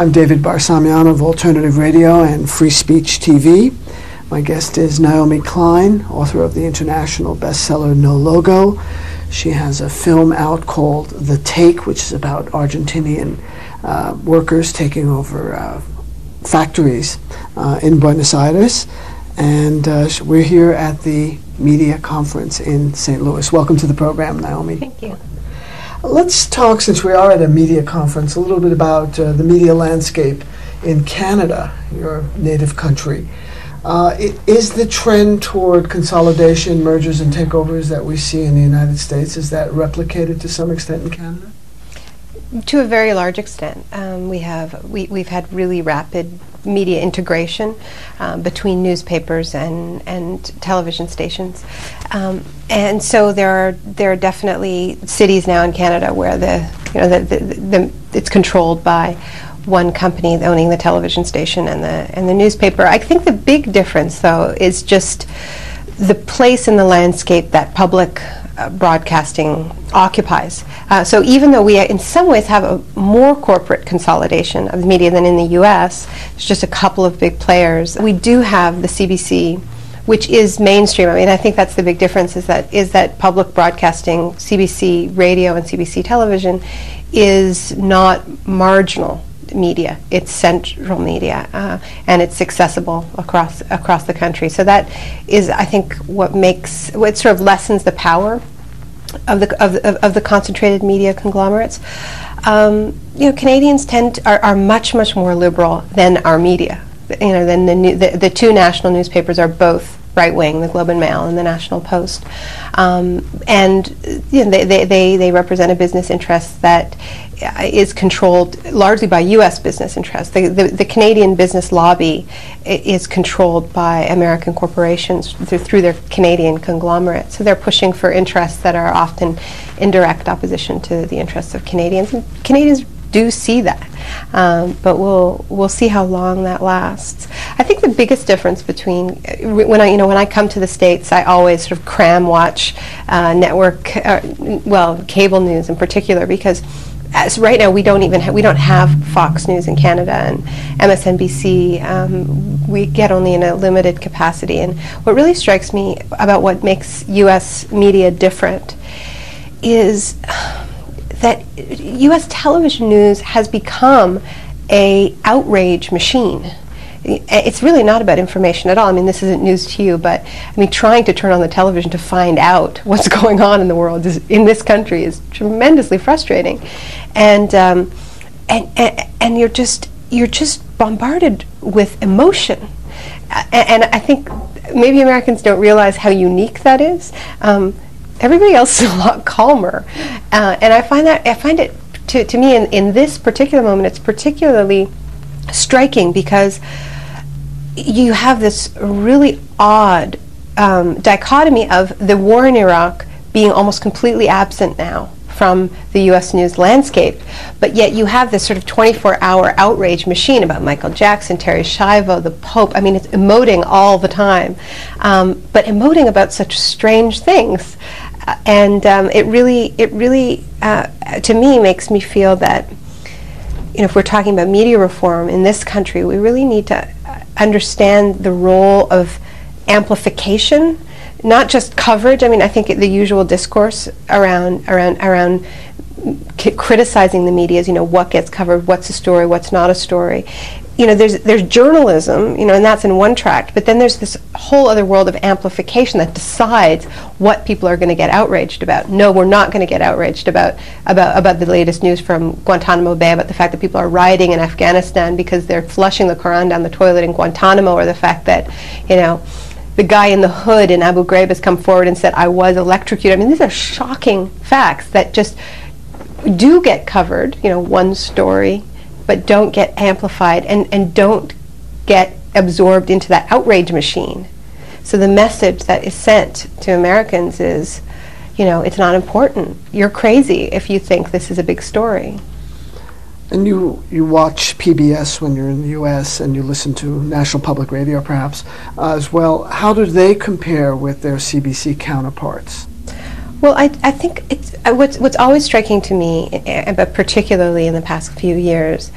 I'm David Barsamian of Alternative Radio and Free Speech TV. My guest is NAOMI KLEIN, author of the international bestseller No Logo. She has a film out called The Take, which is about Argentinian workers taking over factories in Buenos Aires. And we're here at the media conference in St. Louis. Welcome to the program, NAOMI. Thank you. Let's talk, since we are at a media conference, a little bit about the media landscape in Canada, your native country. Is the trend toward consolidation, mergers and takeovers that we see in the United States, is that replicated to some extent in Canada? To a very large extent. We've had really rapid media integration between newspapers and television stations, and so there are definitely cities now in Canada where it's controlled by one company owning the television station and the newspaper. I think the big difference, though, is just the place in the landscape that public broadcasting occupies. So even though we in some ways have a more corporate consolidation of the media than in the U.S., it's just a couple of big players. We do have the CBC, which is mainstream. I mean, I think that's the big difference, is that public broadcasting, CBC radio and CBC television, is not marginal media. It's central media, and it's accessible across the country. So that is, I think, what sort of lessens the power of the concentrated media conglomerates. Canadians are much more liberal than our media. Than the two national newspapers are both right-wing, the Globe and Mail and the National Post, and they represent a business interest that is controlled largely by U.S. business interests. The Canadian business lobby is controlled by American corporations through their Canadian conglomerate. So they're pushing for interests that are often in direct opposition to the interests of Canadians. And Canadians do see that, but we'll see how long that lasts. I think the biggest difference between when I come to the States, I always sort of cram watch cable news in particular, because as right now we don't have Fox News in Canada and MSNBC. We get only in a limited capacity. And what really strikes me about what makes U.S. media different is that U.S. television news has become an outrage machine. It's really not about information at all. I mean, this isn't news to you, but I mean, trying to turn on the television to find out what's going on in the world in this country is tremendously frustrating, and you're just bombarded with emotion, and I think maybe Americans don't realize how unique that is. Everybody else is a lot calmer, and I find it to me in this particular moment, it's particularly striking because you have this really odd dichotomy of the war in Iraq being almost completely absent now from the U.S. news landscape, but yet you have this sort of 24-hour outrage machine about Michael Jackson, Terry Schiavo, the Pope. I mean, it's emoting all the time, but emoting about such strange things, and it really, to me, makes me feel that, if we're talking about media reform in this country, we really need to understand the role of amplification, not just coverage. I mean, I think the usual discourse around criticizing the media is, what gets covered, what's a story, what's not a story. There's journalism, and that's in one tract, but then there's this whole other world of amplification that decides what people are going to get outraged about. No, we're not going to get outraged about the latest news from Guantanamo Bay, about the fact that people are rioting in Afghanistan because they're flushing the Quran down the toilet in Guantanamo, or the fact that, the guy in the hood in Abu Ghraib has come forward and said, I was electrocuted. I mean, these are shocking facts that just do get covered, one story, but don't get amplified and don't get absorbed into that outrage machine. So the message that is sent to Americans is, it's not important. You're crazy if you think this is a big story. And you watch PBS when you're in the U.S. and you listen to National Public Radio perhaps as well. How do they compare with their CBC counterparts? Well, I think it's what's always striking to me, but particularly in the past few years,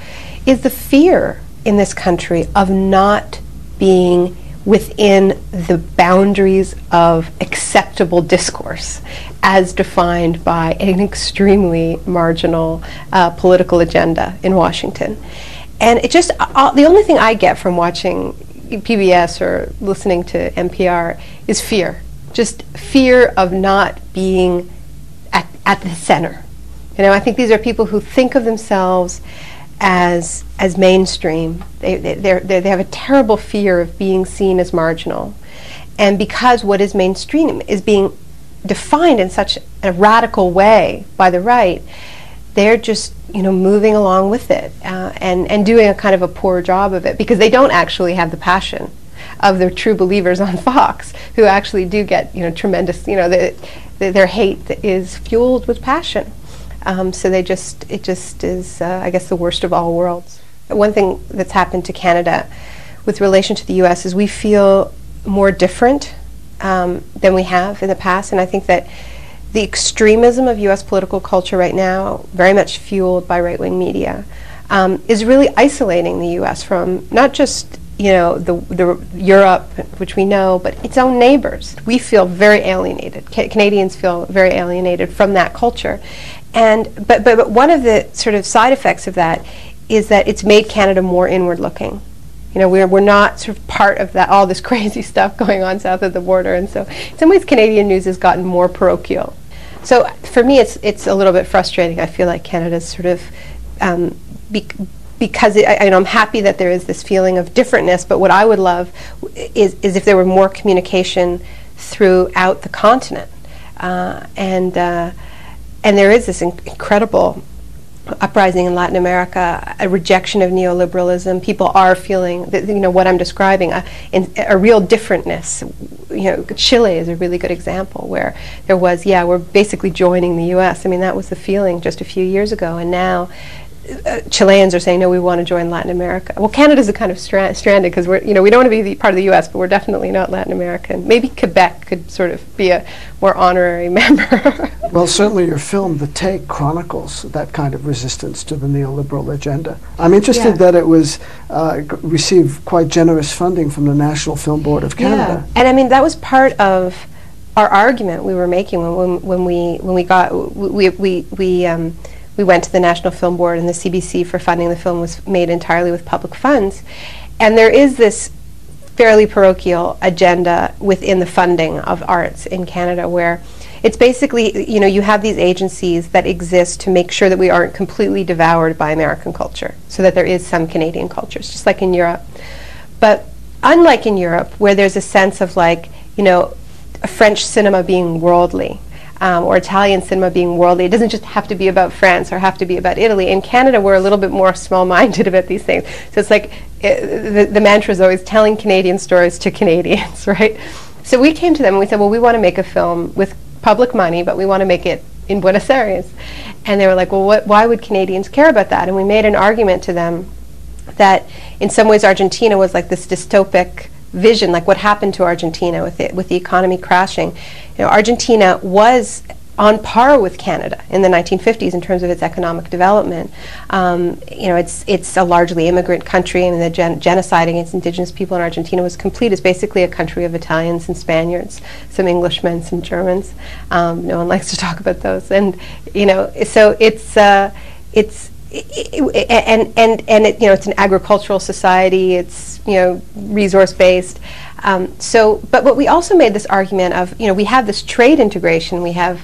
is the fear in this country of not being within the boundaries of acceptable discourse as defined by an extremely marginal political agenda in Washington. And it just, the only thing I get from watching PBS or listening to NPR is fear. Just fear of not being at the center. You know, I think these are people who think of themselves as mainstream. They have a terrible fear of being seen as marginal. And because what is mainstream is being defined in such a radical way by the right, they're just, you know, moving along with it and doing a kind of a poor job of it, because they don't actually have the passion of the true believers on Fox, who actually do get, you know, tremendous, you know, their hate is fueled with passion. So it just is, I guess, the worst of all worlds. One thing that's happened to Canada with relation to the U.S. is we feel more different than we have in the past, and I think that the extremism of U.S. political culture right now, very much fueled by right-wing media, is really isolating the U.S. from not just, you know, the Europe, which we know, but its own neighbors. We feel very alienated. Canadians feel very alienated from that culture. But one of the sort of side effects of that is that it's made Canada more inward-looking. You know, we're not sort of part of that, all this crazy stuff going on south of the border, and so in some ways Canadian news has gotten more parochial. So for me, it's a little bit frustrating. I feel like Canada's sort of because I'm happy that there is this feeling of differentness, but what I would love is if there were more communication throughout the continent, and there is this incredible uprising in Latin America, a rejection of neoliberalism. People are feeling that, you know, what I'm describing, a real differentness. You know, Chile is a really good example where there was, yeah, we're basically joining the U.S. I mean, that was the feeling just a few years ago, and now Chileans are saying, no, we want to join Latin America. Well, Canada's a kind of stranded because we're, you know, we don't want to be part of the U.S., but we're definitely not Latin American. Maybe Quebec could sort of be a more honorary member. Well, certainly your film, The Take, chronicles that kind of resistance to the neoliberal agenda. I'm interested that it was received quite generous funding from the National Film Board of Canada. Yeah. And I mean, that was part of our argument we were making when we went to the National Film Board, and the CBC for funding the film was made entirely with public funds. And there is this fairly parochial agenda within the funding of arts in Canada, where it's basically, you know, you have these agencies that exist to make sure that we aren't completely devoured by American culture, so that there is some Canadian cultures, just like in Europe. But unlike in Europe, where there's a sense of, like, you know, a French cinema being worldly, or Italian cinema being worldly. It doesn't just have to be about France or have to be about Italy. In Canada, we're a little bit more small-minded about these things. So it's like the mantra is always telling Canadian stories to Canadians, right? So we came to them and we said, well, we want to make a film with public money, but we want to make it in Buenos Aires. And they were like, well, why would Canadians care about that? And we made an argument to them that in some ways Argentina was like this dystopic vision, like what happened to Argentina with the economy crashing. You know, Argentina was on par with Canada in the 1950s in terms of its economic development. You know, it's a largely immigrant country, and the genocide against indigenous people in Argentina was complete. It's basically a country of Italians and Spaniards, some Englishmen, some Germans. No one likes to talk about those, and you know, so it's you know, it's an agricultural society. It's, you know, resource based. But we also made this argument of, you know, we have this trade integration. We have,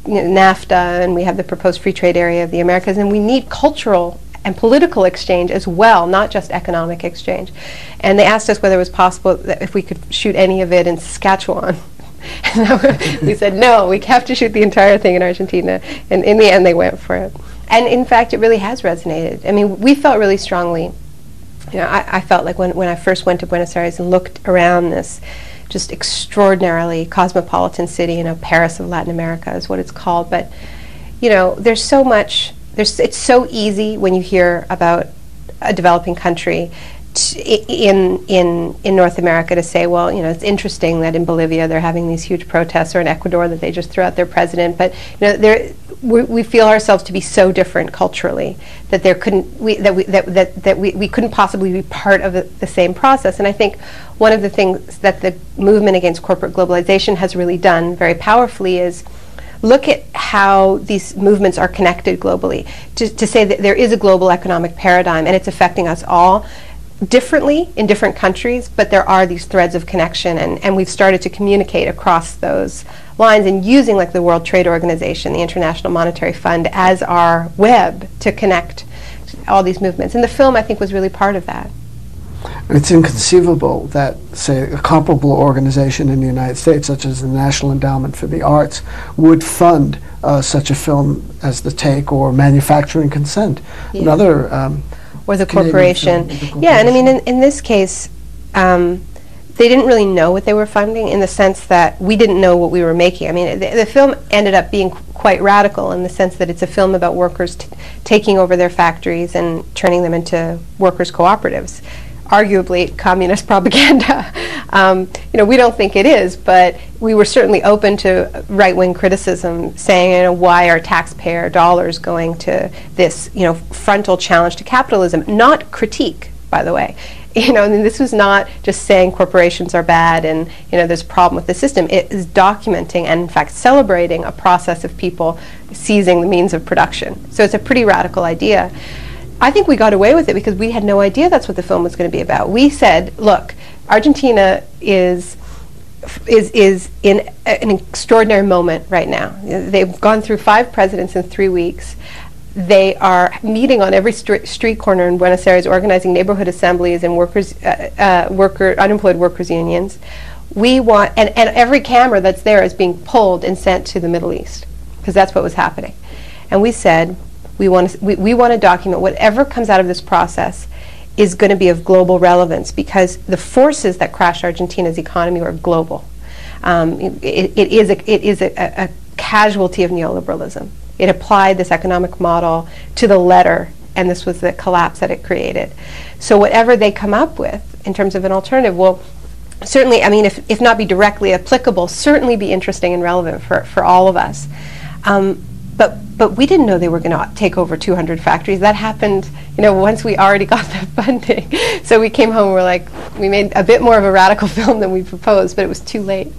you know, NAFTA, and we have the proposed free trade area of the Americas, and we need cultural and political exchange as well, not just economic exchange. And they asked us whether it was possible that if we could shoot any of it in Saskatchewan. And we said no, we have to shoot the entire thing in Argentina. And in the end, they went for it. And in fact, it really has resonated. I mean, we felt really strongly, you know, I felt like when I first went to Buenos Aires and looked around this just extraordinarily cosmopolitan city, you know, Paris of Latin America is what it's called, but, you know, there's so much, it's so easy when you hear about a developing country in North America to say, well, you know, it's interesting that in Bolivia they're having these huge protests, or in Ecuador that they just threw out their president, but you know, we feel ourselves to be so different culturally that we couldn't possibly be part of the same process. And I think one of the things that the movement against corporate globalization has really done very powerfully is look at how these movements are connected globally, to say that there is a global economic paradigm and it's affecting us all differently in different countries, but there are these threads of connection, and we've started to communicate across those lines, and using like the World Trade Organization, the International Monetary Fund, as our web to connect all these movements. And the film, I think, was really part of that. It's inconceivable that, say, a comparable organization in the United States, such as the National Endowment for the Arts, would fund such a film as The Take or Manufacturing Consent. Yeah. Another or the corporation. Yeah, and I mean, in this case, they didn't really know what they were funding, in the sense that we didn't know what we were making. I mean, the film ended up being quite radical in the sense that it's a film about workers taking over their factories and turning them into workers' cooperatives. Arguably communist propaganda. You know, we don't think it is, but we were certainly open to right-wing criticism, saying, you know, why are taxpayer dollars going to this, you know, frontal challenge to capitalism? Not critique, by the way. You know, I mean, this was not just saying corporations are bad and, you know, there's a problem with the system. It is documenting and, in fact, celebrating a process of people seizing the means of production. So it's a pretty radical idea. I think we got away with it because we had no idea that's what the film was going to be about. We said, look, Argentina is in an extraordinary moment right now. They've gone through 5 presidents in 3 weeks. They are meeting on every street corner in Buenos Aires, organizing neighborhood assemblies and unemployed workers unions. We want, and every camera that's there is being pulled and sent to the Middle East, because that's what was happening. And we said, we want to document whatever comes out of this process is going to be of global relevance, because the forces that crashed Argentina's economy were global. It is a casualty of neoliberalism. It applied this economic model to the letter, and this was the collapse that it created. So whatever they come up with in terms of an alternative will certainly, I mean, if not be directly applicable, certainly be interesting and relevant for all of us. But we didn't know they were going to take over 200 factories. That happened, you know, once we already got the funding. So we came home and we're like, we made a bit more of a radical film than we proposed, but it was too late.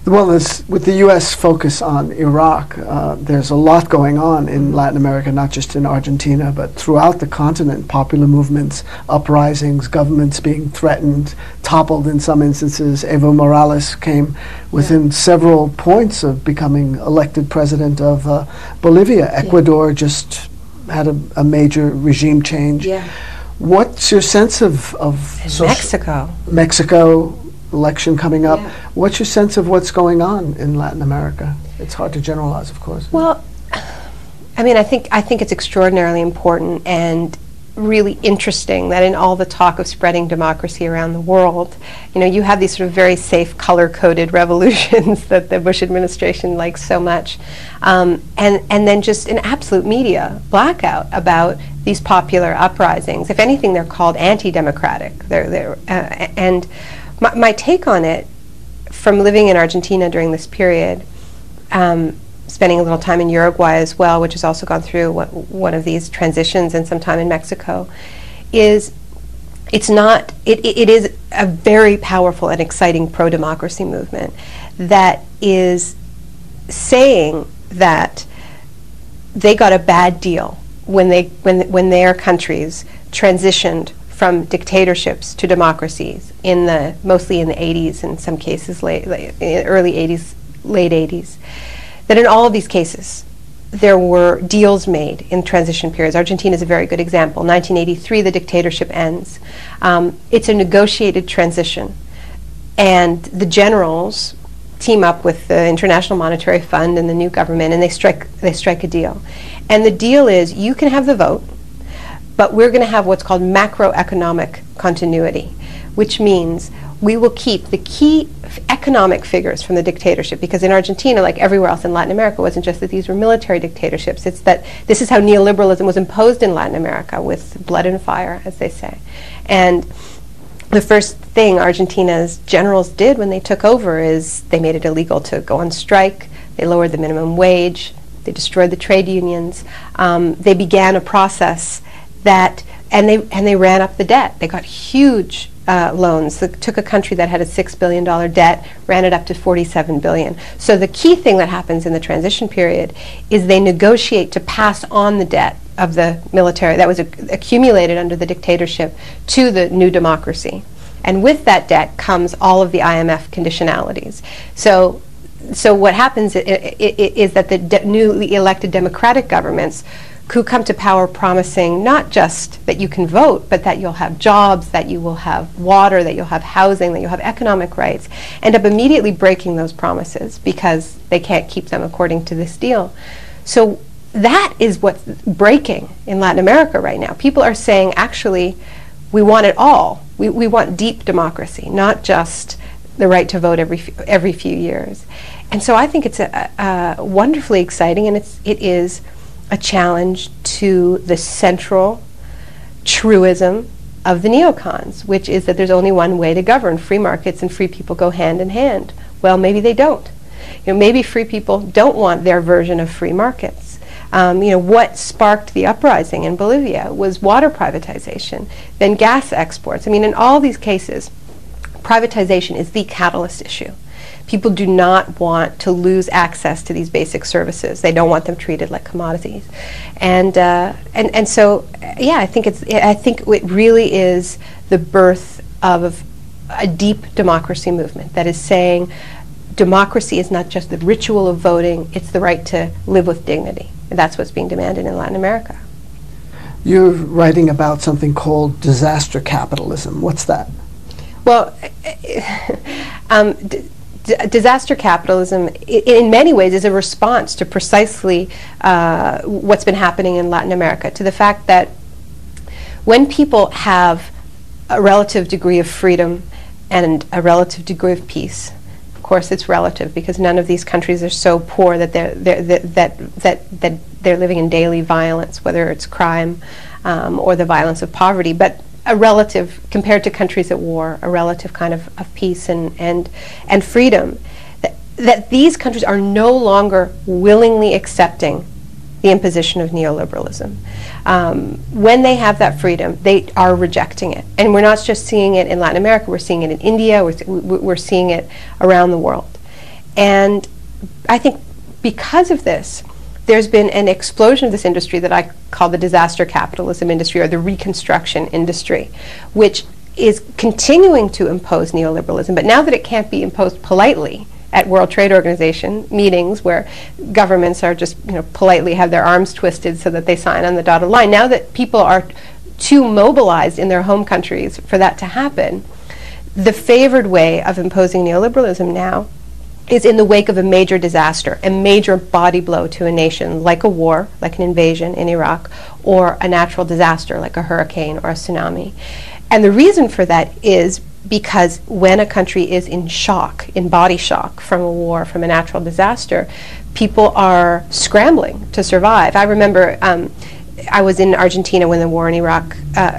Well, with the U.S. focus on Iraq, there's a lot going on in Latin America, not just in Argentina, but throughout the continent. Popular movements, uprisings, governments being threatened, toppled in some instances. Evo Morales came within several points of becoming elected president of Bolivia. Ecuador just had a major regime change. What's your sense of Mexico? Election coming up. What's your sense of what's going on in Latin America? It's hard to generalize, of course. Well, I mean, I think it's extraordinarily important and really interesting that in all the talk of spreading democracy around the world, you know, you have these sort of very safe color-coded revolutions that the Bush administration likes so much, and then just an absolute media blackout about these popular uprisings. If anything, they're called anti-democratic. And my take on it, from living in Argentina during this period, spending a little time in Uruguay as well, which has also gone through one of these transitions, and some time in Mexico, is it is a very powerful and exciting pro-democracy movement that is saying that they got a bad deal when their countries transitioned from dictatorships to democracies mostly in the 80s, in some cases early 80s, late 80s. That in all of these cases, there were deals made in transition periods. Argentina is a very good example. 1983, the dictatorship ends. It's a negotiated transition, and the generals team up with the International Monetary Fund and the new government, and they strike a deal. And the deal is, you can have the vote, but we're going to have what's called macroeconomic continuity, which means we will keep the key economic figures from the dictatorship, because in Argentina, like everywhere else in Latin America, it wasn't just that these were military dictatorships, it's that this is how neoliberalism was imposed in Latin America, with blood and fire, as they say. And the first thing Argentina's generals did when they took over is they made it illegal to go on strike, they lowered the minimum wage, they destroyed the trade unions, they began a process that, and they ran up the debt. They got huge loans. That took a country that had a $6 billion debt, ran it up to $47 billion. So the key thing that happens in the transition period is they negotiate to pass on the debt of the military that was accumulated under the dictatorship to the new democracy. And with that debt comes all of the IMF conditionalities. So what happens is that the newly elected democratic governments who come to power promising not just that you can vote, but that you'll have jobs, that you will have water, that you'll have housing, that you'll have economic rights, end up immediately breaking those promises because they can't keep them according to this deal. So that is what's breaking in Latin America right now. People are saying, actually, we want it all. We want deep democracy, not just the right to vote every few years. And so I think it's wonderfully exciting, and it is a challenge to the central truism of the neocons, which is that there's only one way to govern. Free markets and free people go hand in hand. Well, maybe they don't. Maybe free people don't want their version of free markets. What sparked the uprising in Bolivia was water privatization, then gas exports. I mean, in all these cases, privatization is the catalyst issue. People do not want to lose access to these basic services. They don't want them treated like commodities, and so yeah, I think it really is the birth of a deep democracy movement that is saying democracy is not just the ritual of voting; it's the right to live with dignity. And that's what's being demanded in Latin America. You're writing about something called disaster capitalism. What's that? Well, disaster capitalism, in many ways, is a response to precisely what's been happening in Latin America, to the fact that when people have a relative degree of freedom and a relative degree of peace, of course it's relative because none of these countries are so poor that they're living in daily violence, whether it's crime or the violence of poverty, but a relative, compared to countries at war, a relative kind of peace and freedom, that these countries are no longer willingly accepting the imposition of neoliberalism. When they have that freedom, they are rejecting it. And we're not just seeing it in Latin America, we're seeing it in India, we're seeing it around the world. And I think because of this, there's been an explosion of this industry that I call the disaster capitalism industry, or the reconstruction industry, which is continuing to impose neoliberalism. But now that it can't be imposed politely at World Trade Organization meetings where governments are just, politely have their arms twisted so that they sign on the dotted line, now that people are too mobilized in their home countries for that to happen, the favored way of imposing neoliberalism now is in the wake of a major disaster, a major body blow to a nation, like a war, like an invasion in Iraq, or a natural disaster like a hurricane or a tsunami. And the reason for that is because when a country is in shock, in body shock from a war, from a natural disaster, people are scrambling to survive. I remember I was in Argentina when the war in Iraq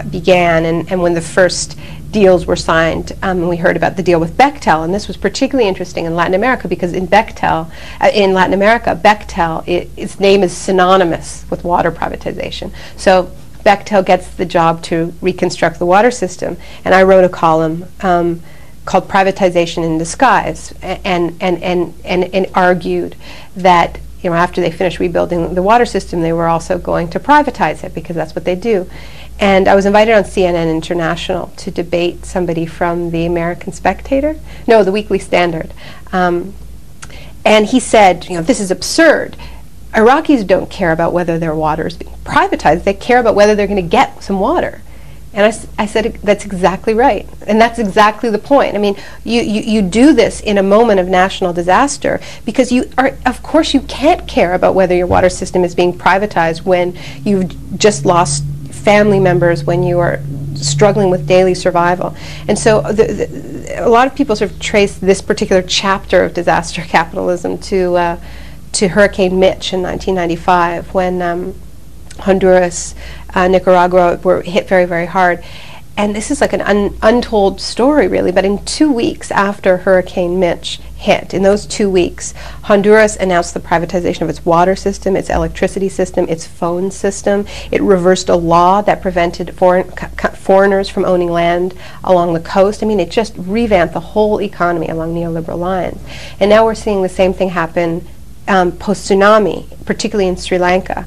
began, and when the first deals were signed, and we heard about the deal with Bechtel, and this was particularly interesting in Latin America because in Latin America, Bechtel, its name is synonymous with water privatization. So Bechtel gets the job to reconstruct the water system, and I wrote a column called Privatization in Disguise, and argued that after they finished rebuilding the water system, they were also going to privatize it because that's what they do. And I was invited on CNN International to debate somebody from the American Spectator, no, the Weekly Standard. And he said, this is absurd. Iraqis don't care about whether their water is being privatized. They care about whether they're going to get some water. And I said, that's exactly right. And that's exactly the point. I mean, you do this in a moment of national disaster because of course you can't care about whether your water system is being privatized when you've just lost family members, when you are struggling with daily survival. And so a lot of people sort of trace this particular chapter of disaster capitalism to Hurricane Mitch in 1995 when Honduras, Nicaragua were hit very, very hard. and this is like an untold story really, but in 2 weeks after Hurricane Mitch hit, in those 2 weeks, Honduras announced the privatization of its water system, its electricity system, its phone system. It reversed a law that prevented foreigners from owning land along the coast. I mean, it just revamped the whole economy along neoliberal lines. And now we're seeing the same thing happen post-tsunami, particularly in Sri Lanka,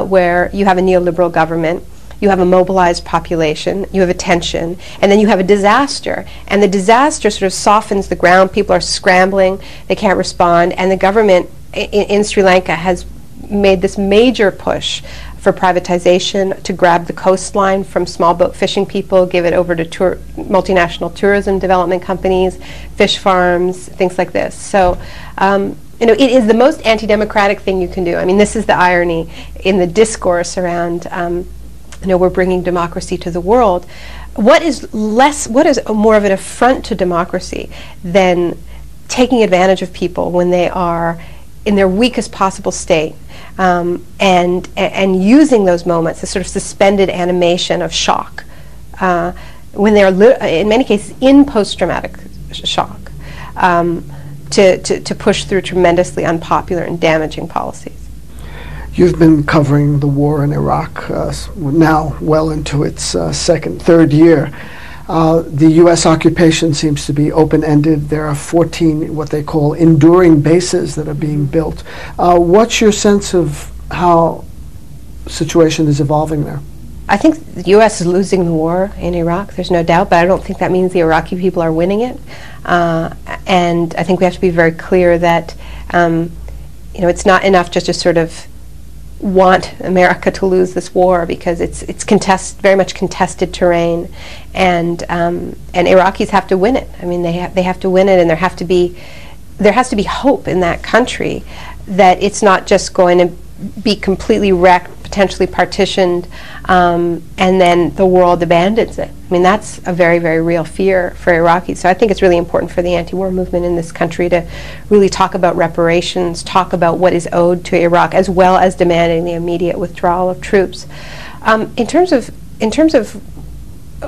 where you have a neoliberal government, you have a mobilized population, you have a tension, and then you have a disaster. And the disaster sort of softens the ground. People are scrambling, they can't respond, and the government in Sri Lanka has made this major push for privatization to grab the coastline from small boat fishing people, give it over to multinational tourism development companies, fish farms, things like this. So, it is the most anti-democratic thing you can do. I mean, this is the irony in the discourse around we're bringing democracy to the world. What is more of an affront to democracy than taking advantage of people when they are in their weakest possible state, and using those moments as sort of suspended animation of shock, when they are in many cases in post-traumatic shock, to push through tremendously unpopular and damaging policies. You've been covering the war in Iraq now well into its third year. The U.S. occupation seems to be open-ended. There are 14 what they call enduring bases that are being built. What's your sense of how the situation is evolving there? I think the U.S. is losing the war in Iraq, there's no doubt, but I don't think that means the Iraqi people are winning it. And I think we have to be very clear that it's not enough just to sort of want America to lose this war, because it's very much contested terrain, and Iraqis have to win it. I mean, they have to win it, and there has to be hope in that country that it's not just going to be completely wrecked, potentially partitioned, and then the world abandons it. I mean, that's a very, very real fear for Iraqis. So I think it's really important for the anti-war movement in this country to really talk about reparations, talk about what is owed to Iraq, as well as demanding the immediate withdrawal of troops. In terms of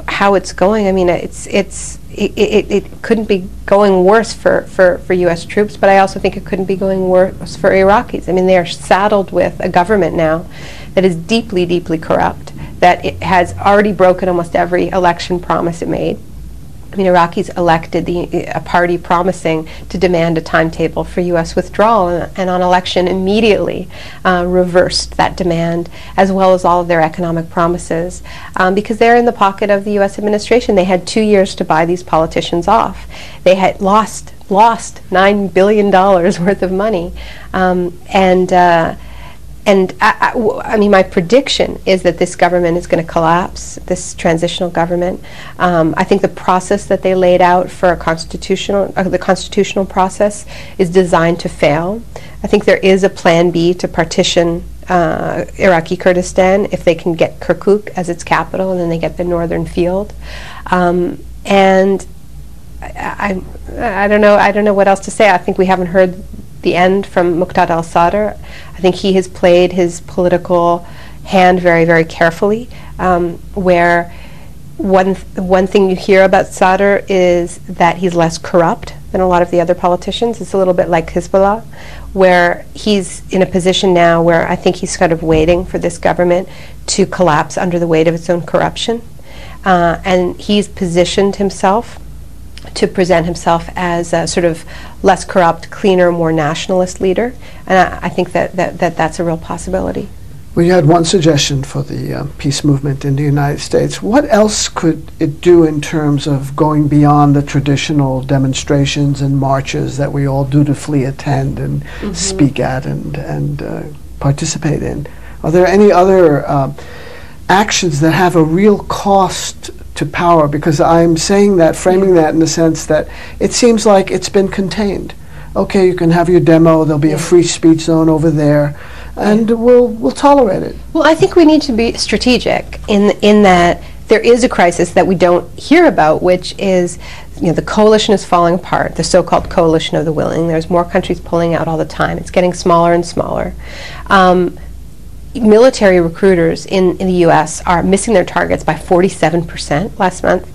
how it's going, I mean, it couldn't be going worse for U.S. troops, but I also think it couldn't be going worse for Iraqis. I mean, they are saddled with a government now that is deeply, deeply corrupt, that it has already broken almost every election promise it made. I mean, Iraqis elected a party promising to demand a timetable for U.S. withdrawal, and on election immediately reversed that demand, as well as all of their economic promises, because they're in the pocket of the U.S. administration. They had 2 years to buy these politicians off. They had lost $9 billion worth of money, and I mean, my prediction is that this government is going to collapse, this transitional government. I think the process that they laid out for the constitutional process is designed to fail. I think there is a plan B to partition Iraqi Kurdistan if they can get Kirkuk as its capital, and then they get the northern field. And I don't know what else to say. I think we haven't heard the end from Muqtada al-Sadr. I think he has played his political hand very, very carefully, where one thing you hear about Sadr is that he's less corrupt than a lot of the other politicians. It's a little bit like Hezbollah, where he's in a position now where I think he's kind of waiting for this government to collapse under the weight of its own corruption. And he's positioned himself to present himself as a sort of less corrupt, cleaner, more nationalist leader. And I think that's a real possibility. Well, you had one suggestion for the peace movement in the United States. What else could it do in terms of going beyond the traditional demonstrations and marches that we all dutifully attend and speak at and participate in? Are there any other actions that have a real cost to power? Because I'm saying that, framing that in the sense that it seems like it's been contained. Okay, you can have your demo, there'll be a free speech zone over there, and we'll tolerate it. Well, I think we need to be strategic in that there is a crisis that we don't hear about, which is, the coalition is falling apart, the so-called coalition of the willing. There's more countries pulling out all the time. It's getting smaller and smaller. military recruiters in the U.S. are missing their targets by 47% last month.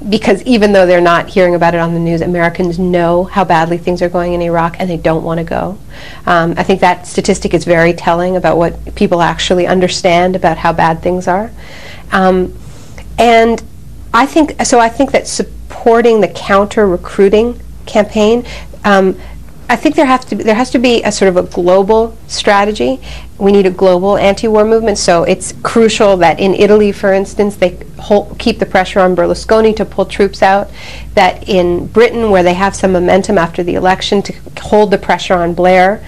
Because even though they're not hearing about it on the news, Americans know how badly things are going in Iraq and they don't want to go. I think that statistic is very telling about what people actually understand about how bad things are. And I think that supporting the counter-recruiting campaign, I think there has to be a sort of a global strategy. We need a global anti-war movement, so it's crucial that in Italy, for instance, they keep the pressure on Berlusconi to pull troops out, that in Britain, where they have some momentum after the election, to hold the pressure on Blair.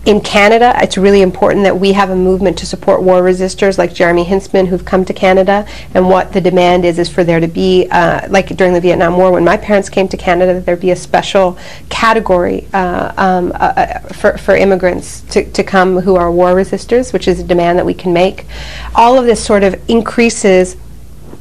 In Canada, it's really important that we have a movement to support war resistors like Jeremy Hintzman, who've come to Canada, and what the demand is for there to be, like during the Vietnam War when my parents came to Canada, that there be a special category for immigrants to come who are war resistors, which is a demand that we can make. All of this sort of increases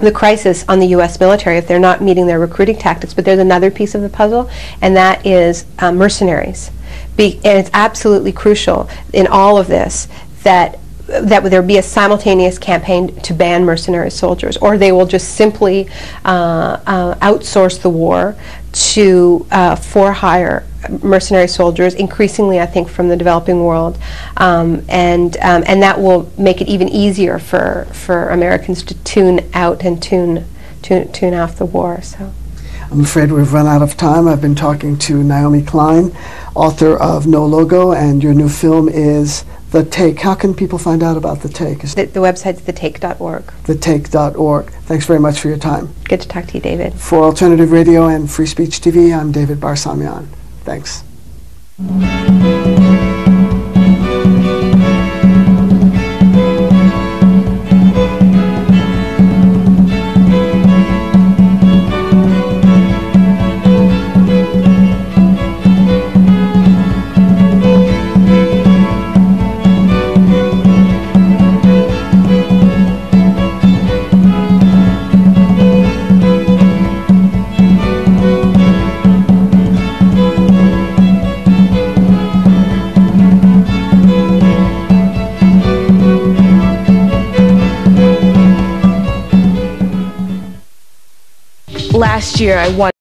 the crisis on the U.S. military if they're not meeting their recruiting tactics. But there's another piece of the puzzle, and that is mercenaries. And it's absolutely crucial in all of this that there be a simultaneous campaign to ban mercenary soldiers, or they will just simply outsource the war to for-hire mercenary soldiers, increasingly, I think, from the developing world, and that will make it even easier for Americans to tune out and tune off the war. So. I'm afraid we've run out of time. I've been talking to Naomi Klein, author of No Logo, and your new film is The Take. How can people find out about The Take? The website's thetake.org. Thetake.org. Thanks very much for your time. Good to talk to you, David. For Alternative Radio and Free Speech TV, I'm David Barsamian. Thanks. Last year I won